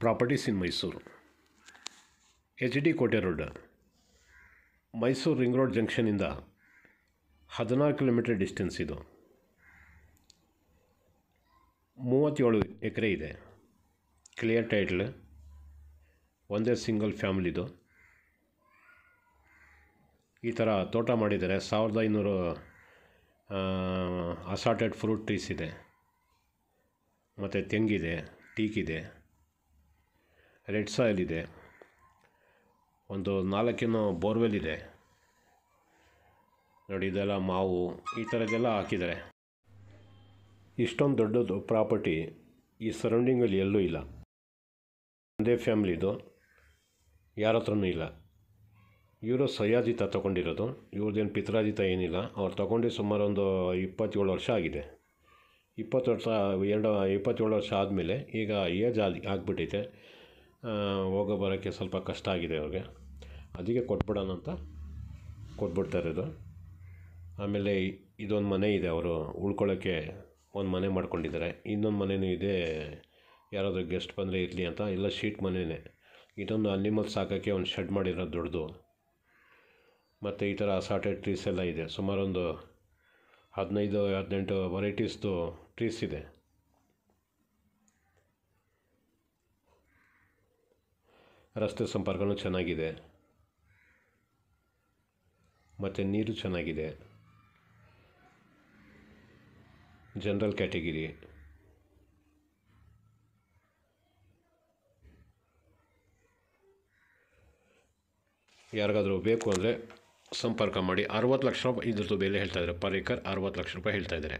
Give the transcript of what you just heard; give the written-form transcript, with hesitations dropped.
Properties in Mysuru. H D Kote road, Mysuru ring road ಜಂಕ್ಷನಿಂದ 16 kilometre distance ಇದು. 37 acre ಇದೆ. Clear title, ಒಂದೇ ಸಿಂಗಲ್ ಫ್ಯಾಮಿಲಿದು. ಈ ಥರ ತೋಟ ಮಾಡಿದ್ದಾರೆ. 1500 ಅಸಾರ್ಟೆಡ್ ಫ್ರೂಟ್ ಟ್ರೀಸ್ ಇದೆ, ಮತ್ತು ತೆಂಗಿದೆ, ಟೀಕಿದೆ, ರೆಡ್ ಸಾಯಿಲ್ ಇದೆ, ಒಂದು 4 ಬೋರ್ವೆಲ್ ಇದೆ ನೋಡಿ. ಇದೆಲ್ಲ ಮಾವು ಈ ಥರದ್ದೆಲ್ಲ ಹಾಕಿದ್ದಾರೆ. ಇಷ್ಟೊಂದು ದೊಡ್ಡದು ಪ್ರಾಪರ್ಟಿ ಈ ಸರೌಂಡಿಂಗಲ್ಲಿ ಎಲ್ಲೂ ಇಲ್ಲ. ಒಂದೇ ಫ್ಯಾಮ್ಲಿದು, ಯಾರ ಹತ್ರನೂ ಇಲ್ಲ. ಇವರು ಸಹ್ಯಾಜಿತ ತೊಗೊಂಡಿರೋದು, ಇವ್ರದ್ದೇನು ಪಿತ್ರಾಜಿತ ಏನಿಲ್ಲ. ಅವ್ರು ತೊಗೊಂಡು ಸುಮಾರು ಒಂದು 27 ವರ್ಷ ಆಗಿದೆ. 27 ವರ್ಷ ಆದಮೇಲೆ ಈಗ ಏಜ್ ಆಗಿಬಿಟ್ಟೈತೆ. ಹೋಗೋ ಬರೋಕ್ಕೆ ಸ್ವಲ್ಪ ಕಷ್ಟ ಆಗಿದೆ ಅವ್ರಿಗೆ. ಅದಕ್ಕೆ ಕೊಟ್ಬಿಡೋಣ ಅಂತ ಕೊಟ್ಬಿಡ್ತಾ ಇರೋದು. ಆಮೇಲೆ ಇದೊಂದು ಮನೆ ಇದೆ, ಅವರು ಉಳ್ಕೊಳ್ಳೋಕ್ಕೆ ಒಂದು ಮನೆ ಮಾಡ್ಕೊಂಡಿದ್ದಾರೆ. ಇನ್ನೊಂದು ಮನೆಯೂ ಇದೆ, ಯಾರಾದರೂ ಗೆಸ್ಟ್ ಬಂದರೆ ಇರಲಿ ಅಂತ. ಎಲ್ಲ ಶೀಟ್ ಮನೆಯೇ. ಇದೊಂದು ಅನಿಮಲ್ಸ್ ಸಾಕೋಕ್ಕೆ ಒಂದು ಶೆಡ್ ಮಾಡಿರೋದು ದೊಡ್ಡದು. ಮತ್ತು ಈ ಥರ ಅಸಾರ್ಟೆಡ್ ಟ್ರೀಸ್ ಎಲ್ಲ ಇದೆ. ಸುಮಾರು ಒಂದು 15-18 ವೆರೈಟೀಸ್ದು ಟ್ರೀಸ್ ಇದೆ. ರಸ್ತೆ ಸಂಪರ್ಕನೂ ಚೆನ್ನಾಗಿದೆ, ಮತ್ತು ನೀರು ಚೆನ್ನಾಗಿದೆ. General category. ಯಾರಿಗಾದರೂ ಬೇಕು ಅಂದರೆ ಸಂಪರ್ಕ ಮಾಡಿ. 60 ಲಕ್ಷ ರೂಪಾಯಿ ಇದ್ರದ್ದು ಬೆಲೆ ಹೇಳ್ತಾಯಿದ್ದಾರೆ. ಪರ್ ಏಕರ್ 60 ಲಕ್ಷ ರೂಪಾಯಿ ಹೇಳ್ತಾಯಿದ್ದಾರೆ.